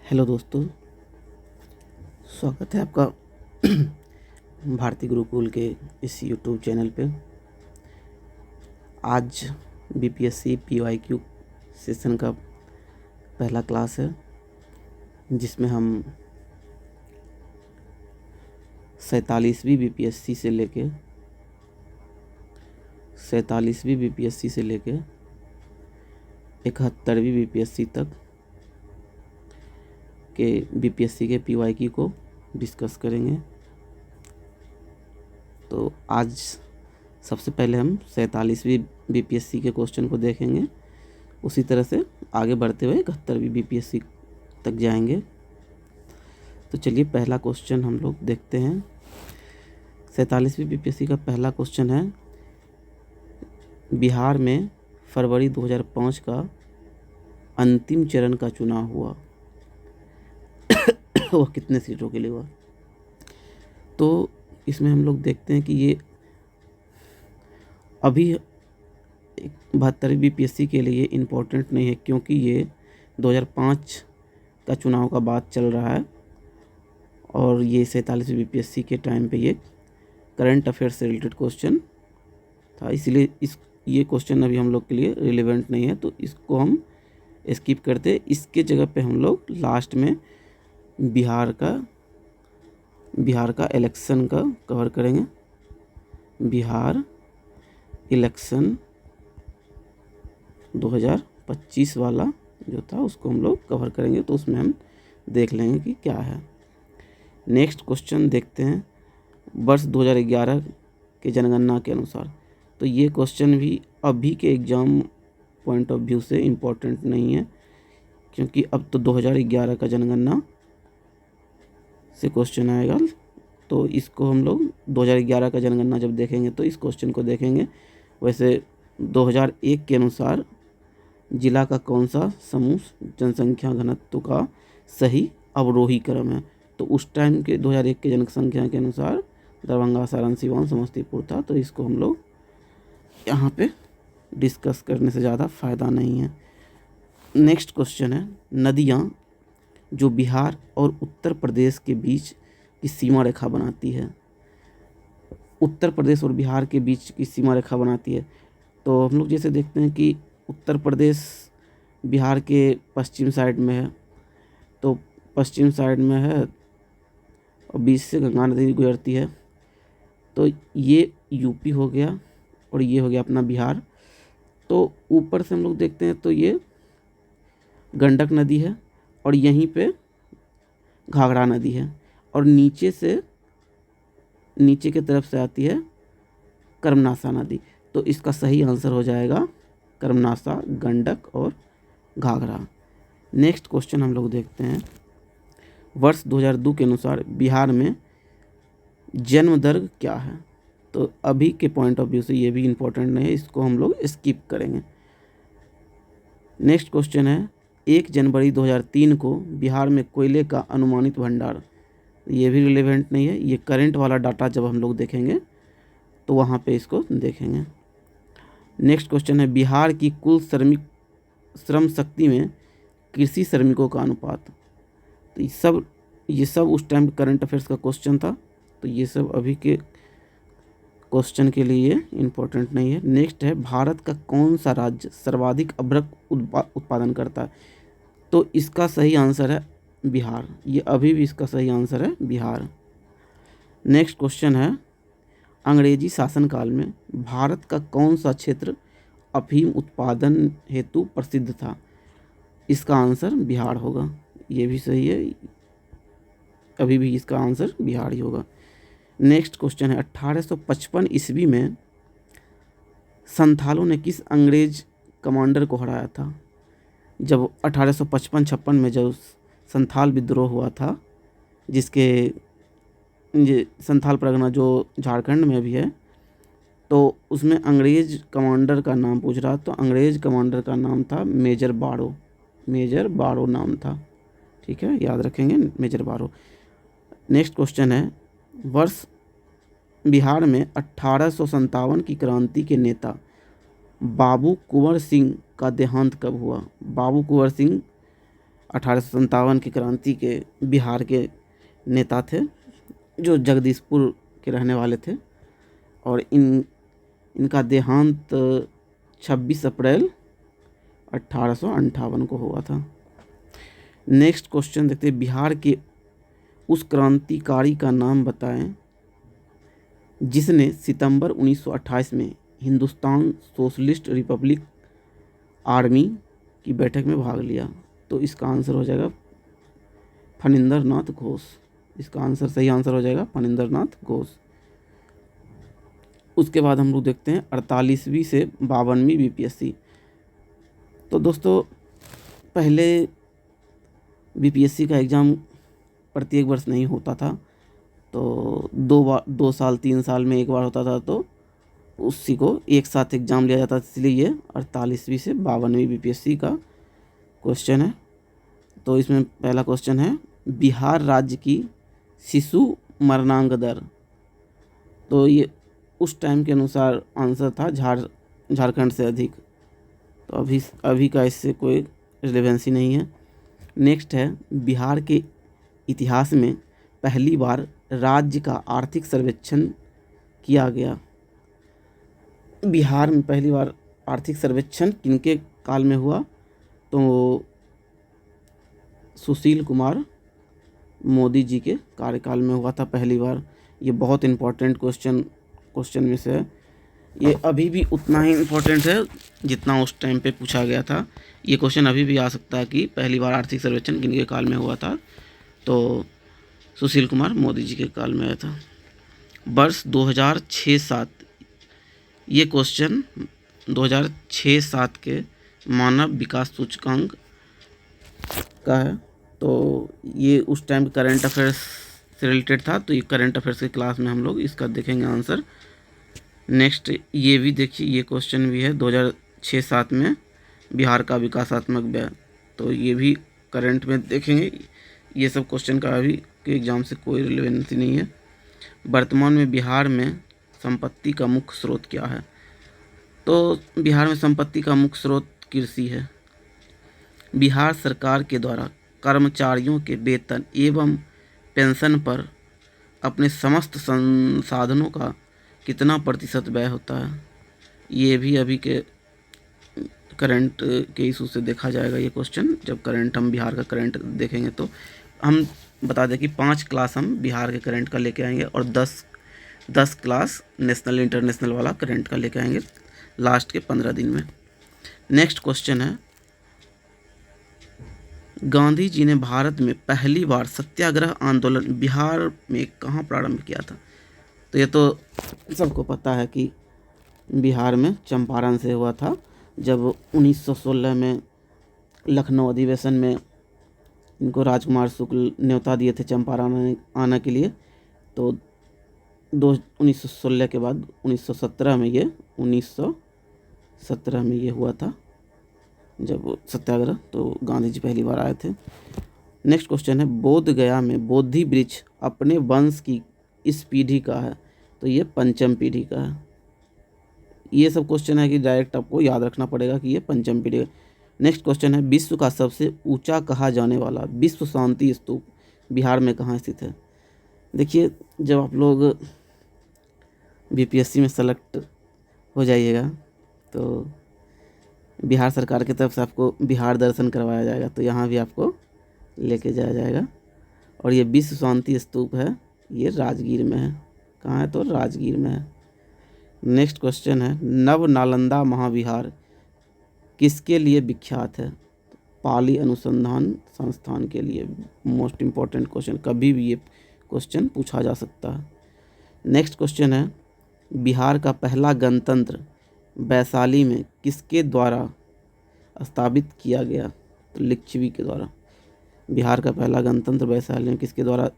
Hello दोस्तों, स्वागत है आपका भारतीय गुरुकुल के इस यूट्यूब चैनल पे। आज बीपीएससी पीवाईक्यू सेशन का पहला क्लास है, जिसमें हम 47वीं बीपीएससी से लेके 71वीं बीपीएससी तक के बीपीएससी के पीवाईक्यू को डिस्कस करेंगे। तो आज सबसे पहले हम 47वीं बीपीएससी के क्वेश्चन को देखेंगे। उसी तरह से आगे बढ़ते हुए 71वीं बीपीएससी तक जाएंगे। तो चलिए पहला क्वेश्चन हम लोग देखते हैं। 47वीं बीपीएससी का पहला क्वेश्चन है, बिहार में फरवरी 2005 का अंतिम चरण का चुनाव हुआ, वह कितने सीटों के लिए हुआ। तो इसमें हम लोग देखते हैं कि ये अभी 72वीं बीपीएससी के लिए इम्पोर्टेंट नहीं है, क्योंकि ये 2005 का चुनाव का बात चल रहा है और ये 47वीं बीपीएससी के टाइम पे ये करंट अफेयर से रिलेटेड क्वेश्चन था, इसलिए ये क्वेश्चन अभी हम लोग के लिए रिलेवेंट नहीं है, तो इसको हम स्किप करते। इसके जगह पे हम लोग लास्ट में बिहार का इलेक्शन का कवर करेंगे। बिहार इलेक्शन 2025 वाला जो था उसको हम लोग कवर करेंगे, तो उसमें हम देख लेंगे कि क्या है। नेक्स्ट क्वेश्चन देखते हैं, वर्ष 2011 के जनगणना के अनुसार। तो ये क्वेश्चन भी अभी के एग्ज़ाम पॉइंट ऑफ व्यू से इम्पोर्टेंट नहीं है, क्योंकि अब तो 2011 का जनगणना से क्वेश्चन आएगा। तो इसको हम लोग 2011 का जनगणना जब देखेंगे तो इस क्वेश्चन को देखेंगे। वैसे 2001 के अनुसार जिला का कौन सा समूह जनसंख्या घनत्व का सही अवरोही क्रम है, तो उस टाइम के 2001 के जनसंख्या के अनुसार दरभंगा, सारण, सिवान, समस्तीपुर था। तो इसको हम लोग यहाँ पे डिस्कस करने से ज़्यादा फ़ायदा नहीं है। नेक्स्ट क्वेश्चन है, नदियाँ जो बिहार और उत्तर प्रदेश के बीच की सीमा रेखा बनाती है, उत्तर प्रदेश और बिहार के बीच की सीमा रेखा बनाती है। तो हम लोग जैसे देखते हैं कि उत्तर प्रदेश बिहार के पश्चिम साइड में है, तो पश्चिम साइड में है और बीच से गंगा नदी गुजरती है। तो ये यूपी हो गया और ये हो गया अपना बिहार। तो ऊपर से हम लोग देखते हैं तो ये गंडक नदी है और यहीं पे घाघरा नदी है, और नीचे की तरफ से आती है कर्मनासा नदी। तो इसका सही आंसर हो जाएगा कर्मनासा, गंडक और घाघरा। नेक्स्ट क्वेश्चन हम लोग देखते हैं, वर्ष 2002 के अनुसार बिहार में जन्म दर क्या है। तो अभी के पॉइंट ऑफ व्यू से ये भी इम्पोर्टेंट नहीं है, इसको हम लोग स्किप करेंगे। नेक्स्ट क्वेश्चन है, 1 जनवरी 2003 को बिहार में कोयले का अनुमानित भंडार, ये भी रिलेवेंट नहीं है। ये करंट वाला डाटा जब हम लोग देखेंगे तो वहाँ पे इसको देखेंगे। नेक्स्ट क्वेश्चन है, बिहार की कुल श्रम शक्ति में कृषि श्रमिकों का अनुपात। तो ये सब उस टाइम करंट अफेयर्स का क्वेश्चन था, तो ये सब अभी के क्वेश्चन के लिए इम्पोर्टेंट नहीं है। नेक्स्ट है, भारत का कौन सा राज्य सर्वाधिक अभ्रक उत्पादन करता है। तो इसका सही आंसर है बिहार, ये अभी भी इसका सही आंसर है बिहार। नेक्स्ट क्वेश्चन है, अंग्रेजी शासनकाल में भारत का कौन सा क्षेत्र अफीम उत्पादन हेतु प्रसिद्ध था। इसका आंसर बिहार होगा, ये भी सही है, अभी भी इसका आंसर बिहार ही होगा। नेक्स्ट क्वेश्चन है, 1855 ईस्वी में संथालों ने किस अंग्रेज कमांडर को हराया था। जब 1855-56 में जब संथाल विद्रोह हुआ था, जिसके ये संथाल परगना जो झारखंड में भी है, तो उसमें अंग्रेज कमांडर का नाम पूछ रहा, तो अंग्रेज कमांडर का नाम था मेजर बारो नाम था। ठीक है, याद रखेंगे मेजर बारो। नेक्स्ट क्वेश्चन है, वर्ष बिहार में 1857 की क्रांति के नेता बाबू कुंवर सिंह का देहांत कब हुआ। बाबू कुंवर सिंह 1857 की क्रांति के बिहार के नेता थे जो जगदीशपुर के रहने वाले थे, और इनका देहांत 26 अप्रैल 1858 को हुआ था। नेक्स्ट क्वेश्चन देखते हैं, बिहार के उस क्रांतिकारी का नाम बताएं जिसने सितंबर 1928 में हिंदुस्तान सोशलिस्ट रिपब्लिक आर्मी की बैठक में भाग लिया। तो इसका आंसर हो जाएगा फणींद्र नाथ घोष। इसका आंसर, सही आंसर हो जाएगा फणींद्र नाथ घोष। उसके बाद हम लोग देखते हैं 48वीं से 52वीं बीपीएससी। तो दोस्तों पहले बीपीएससी का एग्ज़ाम प्रत्येक वर्ष नहीं होता था, तो 2 साल 3 साल में एक बार होता था, तो उसी को एक साथ एग्ज़ाम लिया जाता था, इसलिए ये 48वीं से 52वीं बीपीएससी का क्वेश्चन है। तो इसमें पहला क्वेश्चन है, बिहार राज्य की शिशु मरणांक दर। तो ये उस टाइम के अनुसार आंसर था झारखंड से अधिक, तो अभी का इससे कोई रिलेवेंसी नहीं है। नेक्स्ट है, बिहार के इतिहास में पहली बार राज्य का आर्थिक सर्वेक्षण किया गया। बिहार में पहली बार आर्थिक सर्वेक्षण किनके काल में हुआ? तो सुशील कुमार मोदी जी के कार्यकाल में हुआ था पहली बार। ये बहुत इम्पोर्टेंट क्वेश्चन में से है। ये अभी भी उतना ही इम्पोर्टेंट है जितना उस टाइम पे पूछा गया था। ये क्वेश्चन अभी भी आ सकता है कि पहली बार आर्थिक सर्वेक्षण किनके काल में हुआ था, तो सुशील कुमार मोदी जी के काल में आया था। वर्ष 2006-07, ये क्वेश्चन 2006-07 के मानव विकास सूचकांक का है। तो ये उस टाइम करंट अफेयर्स से रिलेटेड था, तो ये करंट अफेयर्स के क्लास में हम लोग इसका देखेंगे आंसर। नेक्स्ट ये भी देखिए, ये क्वेश्चन भी है 2006-07 में बिहार का विकासात्मक व्यय, तो ये भी करंट में देखेंगे। ये सब क्वेश्चन का अभी के एग्ज़ाम से कोई रिलेवेंसी नहीं है। वर्तमान में बिहार में संपत्ति का मुख्य स्रोत क्या है? तो बिहार में संपत्ति का मुख्य स्रोत कृषि है। बिहार सरकार के द्वारा कर्मचारियों के वेतन एवं पेंशन पर अपने समस्त संसाधनों का कितना प्रतिशत व्यय होता है? ये भी अभी के करंट के इशू से देखा जाएगा ये क्वेश्चन, जब करंट हम बिहार का करंट देखेंगे। तो हम बता दें कि 5 क्लास हम बिहार के करंट का लेके आएंगे और 10 क्लास नेशनल इंटरनेशनल वाला करंट का लेके आएंगे लास्ट के 15 दिन में। नेक्स्ट क्वेश्चन है, गांधी जी ने भारत में पहली बार सत्याग्रह आंदोलन बिहार में कहाँ प्रारंभ किया था? तो ये तो सबको पता है कि बिहार में चंपारण से हुआ था, जब 1916 में लखनऊ अधिवेशन में इनको राजकुमार शुक्ल न्योता दिए थे चंपारण आने के लिए। तो 1916 के बाद 1917 में ये हुआ था जब सत्याग्रह, तो गांधी जी पहली बार आए थे। नेक्स्ट क्वेश्चन है, बोध गया में बोधि वृक्ष अपने वंश की इस पीढ़ी का है? तो ये 5वीं पीढ़ी का है। ये सब क्वेश्चन है कि डायरेक्ट आपको याद रखना पड़ेगा कि ये 5वीं पीढ़ी का। नेक्स्ट क्वेश्चन है, विश्व का सबसे ऊंचा कहा जाने वाला विश्व शांति स्तूप बिहार में कहाँ स्थित है? देखिए, जब आप लोग बीपीएससी में सेलेक्ट हो जाइएगा तो बिहार सरकार की तरफ से आपको बिहार दर्शन करवाया जाएगा, तो यहाँ भी आपको लेके जाया जाएगा। और ये विश्व शांति स्तूप है, ये राजगीर में है। कहाँ है? तो राजगीर में है। नेक्स्ट क्वेश्चन है, नव नालंदा महाविहार किसके लिए विख्यात है? पाली अनुसंधान संस्थान के लिए। मोस्ट इम्पॉर्टेंट क्वेश्चन, कभी भी ये क्वेश्चन पूछा जा सकता है। नेक्स्ट क्वेश्चन है, बिहार का पहला गणतंत्र वैशाली में किसके द्वारा स्थापित किया गया? तो लिच्छवी के द्वारा। बिहार का पहला गणतंत्र वैशाली में किसके द्वारा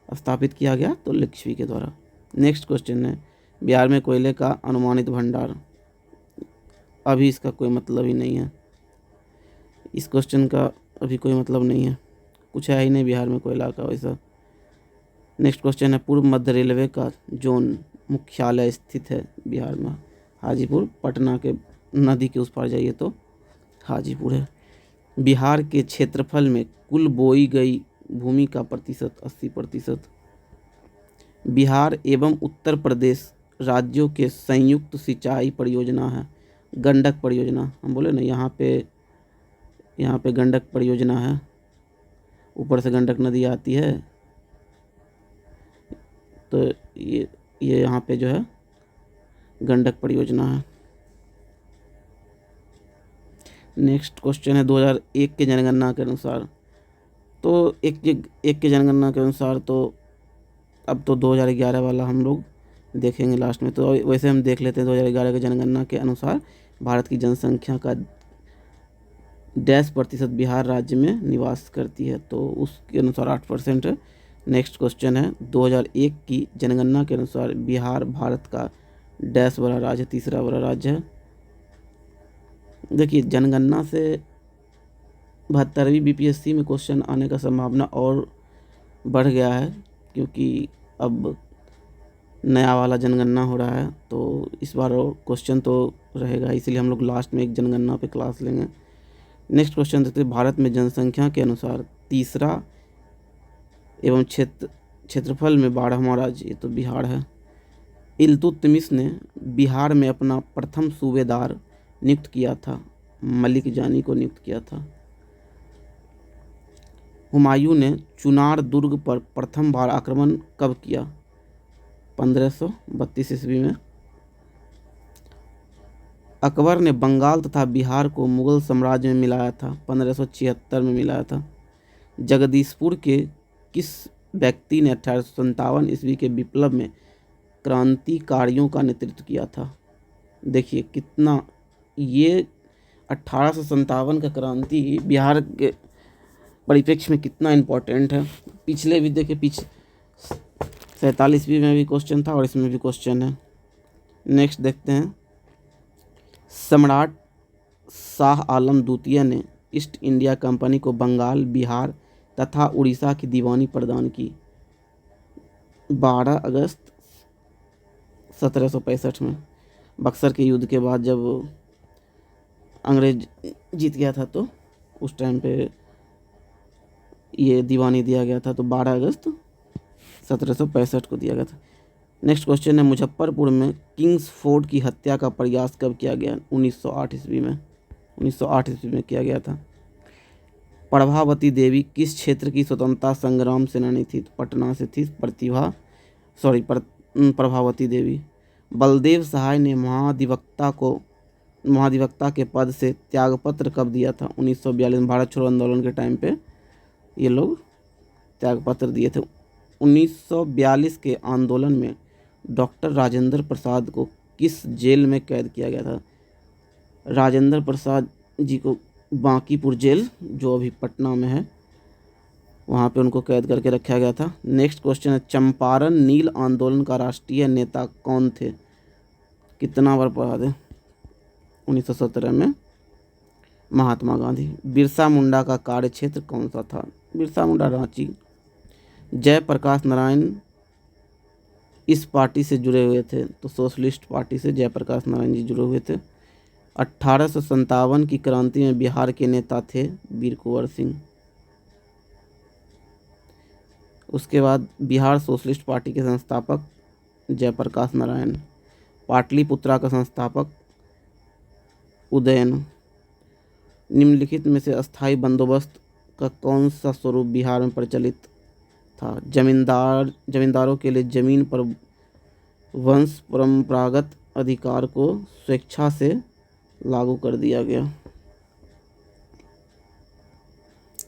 स्थापित किया गया? तो लिच्छवी के द्वारा। नेक्स्ट क्वेश्चन है, बिहार में कोयले का अनुमानित भंडार। अभी इसका कोई मतलब ही नहीं है, इस क्वेश्चन का अभी कोई मतलब नहीं है, कुछ है ही नहीं बिहार में कोयला का वैसा। नेक्स्ट क्वेश्चन है, पूर्व मध्य रेलवे का जोन मुख्यालय स्थित है बिहार में? हाजीपुर। पटना के नदी के उस पार जाइए तो हाजीपुर है। बिहार के क्षेत्रफल में कुल बोई गई भूमि का प्रतिशत 80%। बिहार एवं उत्तर प्रदेश राज्यों के संयुक्त सिंचाई परियोजना है गंडक परियोजना। हम बोले ना यहाँ पे गंडक परियोजना है, ऊपर से गंडक नदी आती है, तो ये यहाँ पे जो है गंडक परियोजना है। नेक्स्ट क्वेश्चन है 2001 के जनगणना के अनुसार, तो एक के जनगणना के अनुसार तो अब तो 2011 वाला हम लोग देखेंगे लास्ट में। तो वैसे हम देख लेते हैं 2011 के जनगणना के अनुसार भारत की जनसंख्या का डैश प्रतिशत बिहार राज्य में निवास करती है, तो उसके अनुसार 8% है। नेक्स्ट क्वेश्चन है 2001 की जनगणना के अनुसार बिहार भारत का डैश बड़ा राज्य, तीसरा बड़ा राज्य है। देखिए जनगणना से 72वीं बीपीएससी में क्वेश्चन आने का संभावना और बढ़ गया है, क्योंकि अब नया वाला जनगणना हो रहा है, तो इस बार और क्वेश्चन तो रहेगा, इसलिए हम लोग लास्ट में एक जनगणना पे क्लास लेंगे। नेक्स्ट क्वेश्चन देखते हैं, भारत में जनसंख्या के अनुसार तीसरा एवं क्षेत्रफल में 12वां राज्य, ये तो बिहार है। इल्तुतमिश ने बिहार में अपना प्रथम सूबेदार नियुक्त किया था, मलिक जानी को नियुक्त किया था। हुमायूं ने चुनार दुर्ग पर प्रथम बार आक्रमण कब किया? 1532 ईस्वी में। अकबर ने बंगाल तथा बिहार को मुगल साम्राज्य में मिलाया था, 1576 में मिलाया था। जगदीशपुर के किस व्यक्ति ने 1857 ईस्वी के विप्लव में क्रांतिकारियों का नेतृत्व किया था? देखिए कितना ये 1857 का क्रांति बिहार के परिप्रेक्ष्य में कितना इम्पोर्टेंट है। पिछले भी देखिए, 47वीं में भी क्वेश्चन था और इसमें भी क्वेश्चन है। नेक्स्ट देखते हैं, सम्राट शाह आलम द्वितीय ने ईस्ट इंडिया कंपनी को बंगाल, बिहार तथा उड़ीसा की दीवानी प्रदान की 12 अगस्त 1765 में। बक्सर के युद्ध के बाद जब अंग्रेज जीत गया था, तो उस टाइम पे ये दीवानी दिया गया था, तो 12 अगस्त 1765 को दिया गया था। नेक्स्ट क्वेश्चन है, मुजफ्फरपुर में किंग्स फोर्ट की हत्या का प्रयास कब किया गया? 1908 ईस्वी में। 1908 ईस्वी में किया गया था। प्रभावती देवी किस क्षेत्र की स्वतंत्रता संग्राम सेनानी थी? पटना से थी प्रभावती देवी। बलदेव सहाय ने महाधिवक्ता के पद से त्यागपत्र कब दिया था? 1942 भारत छोड़ो आंदोलन के टाइम पे ये लोग त्यागपत्र दिए थे। 1942 के आंदोलन में डॉक्टर राजेंद्र प्रसाद को किस जेल में कैद किया गया था? राजेंद्र प्रसाद जी को बांकीपुर जेल, जो अभी पटना में है, वहाँ पे उनको कैद करके रखा गया था। नेक्स्ट क्वेश्चन है, चंपारण नील आंदोलन का राष्ट्रीय नेता कौन थे? कितना बार पढ़ा दे? 1917 में महात्मा गांधी। बिरसा मुंडा का कार्यक्षेत्र कौन सा था? बिरसा मुंडा रांची। जयप्रकाश नारायण इस पार्टी से जुड़े हुए थे? तो सोशलिस्ट पार्टी से जयप्रकाश नारायण जी जुड़े हुए थे। 1857 की क्रांति में बिहार के नेता थे वीर कुंवर सिंह। उसके बाद बिहार सोशलिस्ट पार्टी के संस्थापक जयप्रकाश नारायण। पाटलिपुत्रा का संस्थापक उदयन। निम्नलिखित में से अस्थायी बंदोबस्त का कौन सा स्वरूप बिहार में प्रचलित था? जमींदारों के लिए जमीन पर वंश परंपरागत अधिकार को स्वेच्छा से लागू कर दिया गया।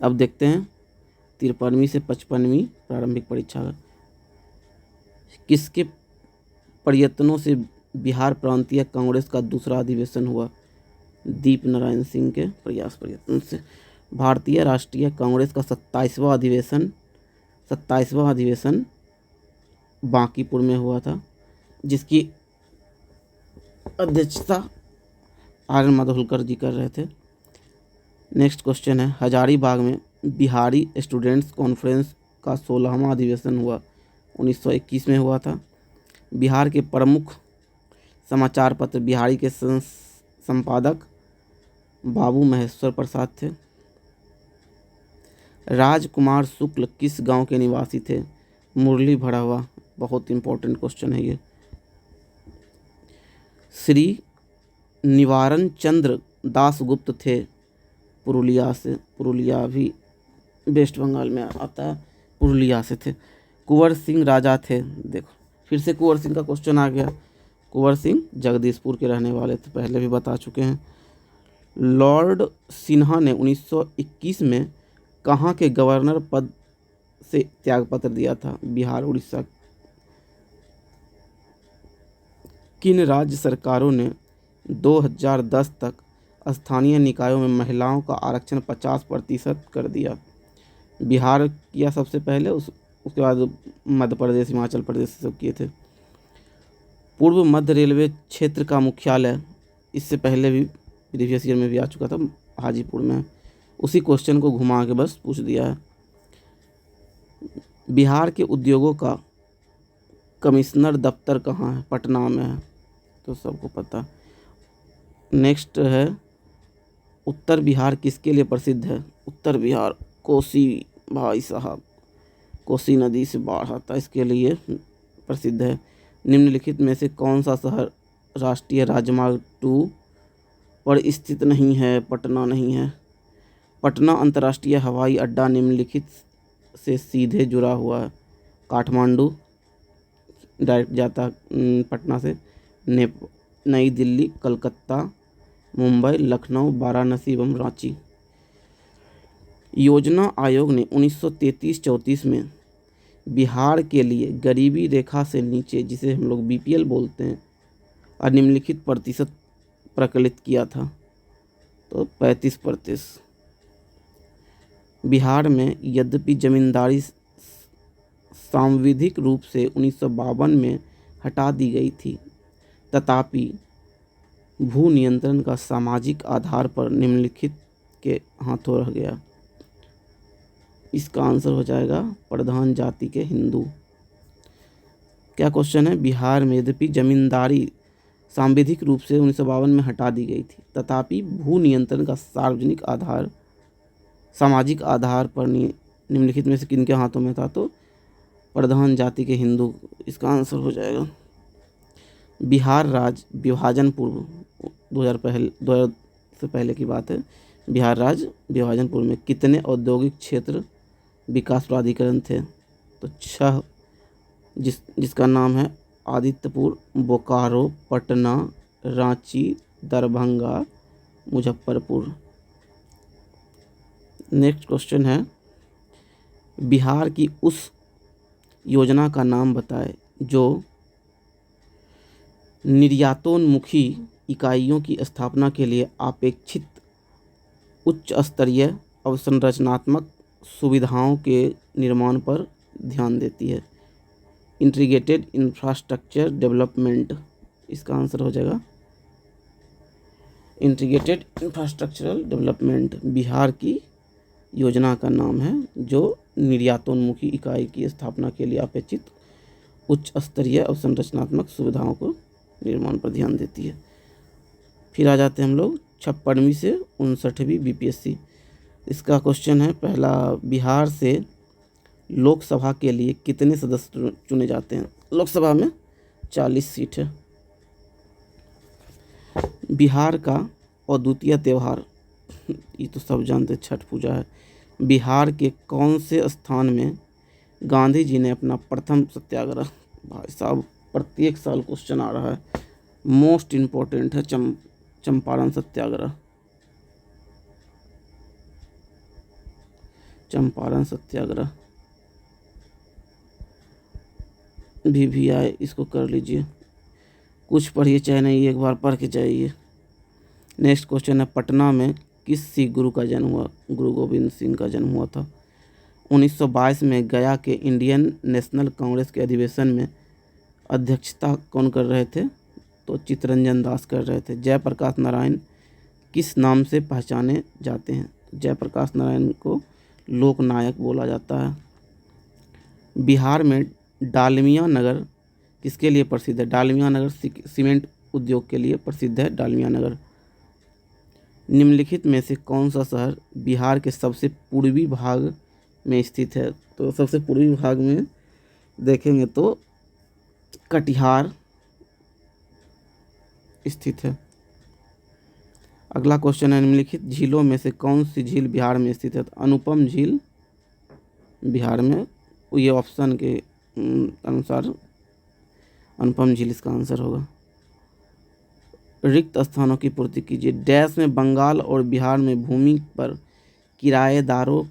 अब देखते हैं 53वीं से 55वीं प्रारंभिक परीक्षा किसके प्रयत्नों से बिहार प्रांतीय कांग्रेस का दूसरा अधिवेशन हुआ? दीप नारायण सिंह के प्रयत्न से। भारतीय राष्ट्रीय कांग्रेस का 27वां अधिवेशन बांकीपुर में हुआ था, जिसकी अध्यक्षता आर एन माधवलकर जी कर रहे थे। नेक्स्ट क्वेश्चन है, हजारीबाग में बिहारी स्टूडेंट्स कॉन्फ्रेंस का 16वां अधिवेशन हुआ? 1921 में हुआ था। बिहार के प्रमुख समाचार पत्र बिहारी के संपादक बाबू महेश्वर प्रसाद थे। राजकुमार शुक्ल किस गांव के निवासी थे? मुरली भड़ावा। बहुत इंपॉर्टेंट क्वेश्चन है ये। श्री निवारण चंद्र दासगुप्त थे पुरुलिया से। पुरुलिया भी वेस्ट बंगाल में आता है, पुरुलिया से थे। कुंवर सिंह राजा थे। देखो फिर से कुंवर सिंह का क्वेश्चन आ गया। कुंवर सिंह जगदीशपुर के रहने वाले थे, पहले भी बता चुके हैं। लॉर्ड सिन्हा ने 1921 में कहाँ के गवर्नर पद से त्यागपत्र दिया था? बिहार उड़ीसा। किन राज्य सरकारों ने 2010 तक स्थानीय निकायों में महिलाओं का आरक्षण 50% कर दिया? बिहार किया सबसे पहले, उसके बाद मध्य प्रदेश, हिमाचल प्रदेश सब किए थे। पूर्व मध्य रेलवे क्षेत्र का मुख्यालय, इससे पहले भी प्रीवियस ईयर में भी आ चुका था, हाजीपुर में। उसी क्वेश्चन को घुमा के बस पूछ दिया है। बिहार के उद्योगों का कमिश्नर दफ्तर कहाँ है? पटना में है, तो सबको पता। नेक्स्ट है, उत्तर बिहार किसके लिए प्रसिद्ध है? उत्तर बिहार कोसी, भाई साहब कोसी नदी से बाढ़ आता है, इसके लिए प्रसिद्ध है। निम्नलिखित में से कौन सा शहर राष्ट्रीय राजमार्ग 2 पर स्थित नहीं है? पटना नहीं है। पटना अंतर्राष्ट्रीय हवाई अड्डा निम्नलिखित से सीधे जुड़ा हुआ है? काठमांडू डायरेक्ट जाता पटना से, नई दिल्ली, कलकत्ता, मुंबई, लखनऊ, वाराणसी एवं रांची। योजना आयोग ने 1933-34 में बिहार के लिए गरीबी रेखा से नीचे, जिसे हम लोग बीपीएल बोलते हैं, और निम्नलिखित प्रतिशत प्रकलित किया था, तो 35%। बिहार में यद्यपि जमींदारी सांविधिक रूप से 1952 में हटा दी गई थी, तथापि भू नियंत्रण का सामाजिक आधार पर निम्नलिखित के हाथों रह गया। इसका आंसर हो जाएगा प्रधान जाति के हिंदू। क्या क्वेश्चन है? बिहार में यद्यपि जमींदारी सांविधिक रूप से 1952 में हटा दी गई थी, तथापि भू नियंत्रण का सामाजिक आधार पर निम्नलिखित में से किनके हाथों में था? तो प्रधान जाति के हिंदू, इसका आंसर हो जाएगा। बिहार राज्य विभाजन पूर्व 2000 से पहले की बात है। बिहार राज्य विभाजन पूर्व में कितने औद्योगिक क्षेत्र विकास प्राधिकरण थे? तो 6, जिसका नाम है आदित्यपुर, बोकारो, पटना, रांची, दरभंगा, मुजफ्फरपुर। नेक्स्ट क्वेश्चन है, बिहार की उस योजना का नाम बताएं जो निर्यातोन्मुखी इकाइयों की स्थापना के लिए अपेक्षित उच्च स्तरीय अवसंरचनात्मक सुविधाओं के निर्माण पर ध्यान देती है? इंटीग्रेटेड इंफ्रास्ट्रक्चर डेवलपमेंट, इसका आंसर हो जाएगा इंटीग्रेटेड इंफ्रास्ट्रक्चरल डेवलपमेंट। बिहार की योजना का नाम है जो निर्यातोन्मुखी इकाई की स्थापना के लिए अपेक्षित उच्च स्तरीय अवसंरचनात्मक सुविधाओं को निर्माण पर ध्यान देती है। फिर आ जाते हैं हम लोग 56वीं से 59वीं बीपीएससी। इसका क्वेश्चन है पहला, बिहार से लोकसभा के लिए कितने सदस्य चुने जाते हैं? लोकसभा में 40 सीट है। बिहार का अद्वितीय त्यौहार, ये तो सब जानते, छठ पूजा है। बिहार के कौन से स्थान में गांधी जी ने अपना प्रथम सत्याग्रह? भाई साहब प्रत्येक साल क्वेश्चन आ रहा है, मोस्ट इम्पोर्टेंट है चंपारण सत्याग्रह। चंपारण सत्याग्रह भी आए, इसको कर लीजिए, कुछ पढ़िए चाहे नहीं, एक बार पढ़ के जाइए। नेक्स्ट क्वेश्चन है, पटना में किस सिख गुरु का जन्म हुआ? गुरु गोविंद सिंह का जन्म हुआ था। 1922 में गया के इंडियन नेशनल कांग्रेस के अधिवेशन में अध्यक्षता कौन कर रहे थे? तो चित्तरंजन दास कर रहे थे। जयप्रकाश नारायण किस नाम से पहचाने जाते हैं? जयप्रकाश नारायण को लोकनायक बोला जाता है। बिहार में डालमिया नगर किसके लिए प्रसिद्ध है? डालमिया नगर सीमेंट उद्योग के लिए प्रसिद्ध है डालमिया नगर। निम्नलिखित में से कौन सा शहर बिहार के सबसे पूर्वी भाग में स्थित है। तो सबसे पूर्वी भाग में देखेंगे तो कटिहार स्थित है। अगला क्वेश्चन है, निम्नलिखित झीलों में से कौन सी झील बिहार में स्थित है? तो अनुपम झील बिहार में, ये ऑप्शन के अनुसार अनुपम झील इसका आंसर होगा। रिक्त स्थानों की पूर्ति कीजिए। डैश में बंगाल और बिहार में भूमि पर किराएदारों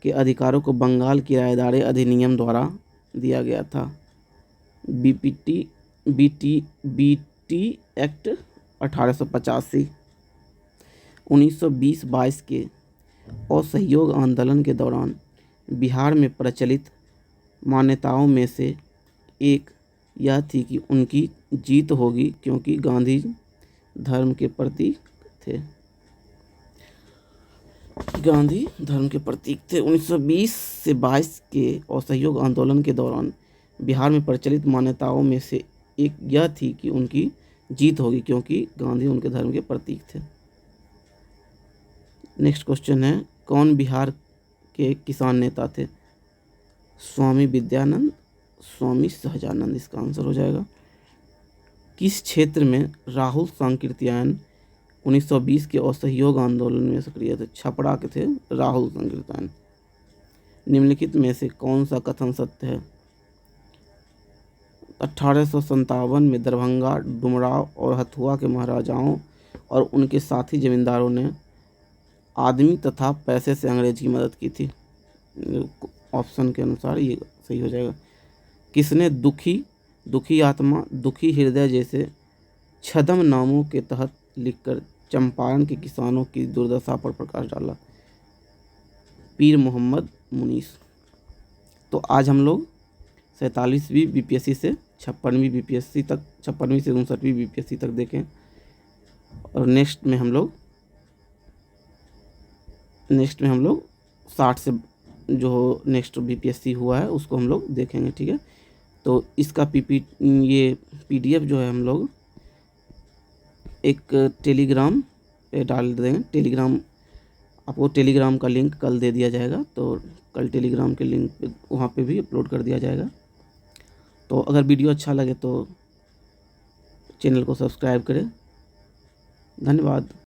के अधिकारों को बंगाल किराएदारी अधिनियम द्वारा दिया गया था। BT act 1885। 1920-22 के असहयोग आंदोलन के दौरान बिहार में प्रचलित मान्यताओं में से एक यह थी कि उनकी जीत होगी क्योंकि गांधी धर्म के प्रतीक थे। गांधी धर्म के प्रतीक थे। 1920 से 22 के असहयोग आंदोलन के दौरान बिहार में प्रचलित मान्यताओं में से एक यह थी कि उनकी जीत होगी क्योंकि गांधी उनके धर्म के प्रतीक थे। नेक्स्ट क्वेश्चन है, कौन बिहार के किसान नेता थे? स्वामी विद्यानंद, स्वामी सहजानंद इसका आंसर हो जाएगा। किस क्षेत्र में राहुल सांकृत्यायन 1920 के असहयोग आंदोलन में सक्रिय थे? छपरा के थे राहुल सांकृत्यायन। निम्नलिखित में से कौन सा कथन सत्य है? 1857 में दरभंगा, डुमराव और हथुआ के महाराजाओं और उनके साथी जमींदारों ने आदमी तथा पैसे से अंग्रेज की मदद की थी। ऑप्शन के अनुसार ये सही हो जाएगा। किसने दुखी आत्मा, दुखी हृदय जैसे छद्म नामों के तहत लिखकर चंपारण के किसानों की दुर्दशा पर प्रकाश डाला? पीर मोहम्मद मुनीस। तो आज हम लोग 47वीं बीपीएससी से 56वीं बीपीएससी तक, 56वीं से 59वीं बीपीएससी तक देखें, और नेक्स्ट में हम लोग 60 से जो नेक्स्ट बीपीएससी हुआ है उसको हम लोग देखेंगे, ठीक है। तो इसका ये पीडीएफ जो है हम लोग एक टेलीग्राम पे डाल देंगे। आपको टेलीग्राम का लिंक कल दे दिया जाएगा, तो कल टेलीग्राम के लिंक पे वहाँ पे भी अपलोड कर दिया जाएगा। तो अगर वीडियो अच्छा लगे तो चैनल को सब्सक्राइब करें। धन्यवाद।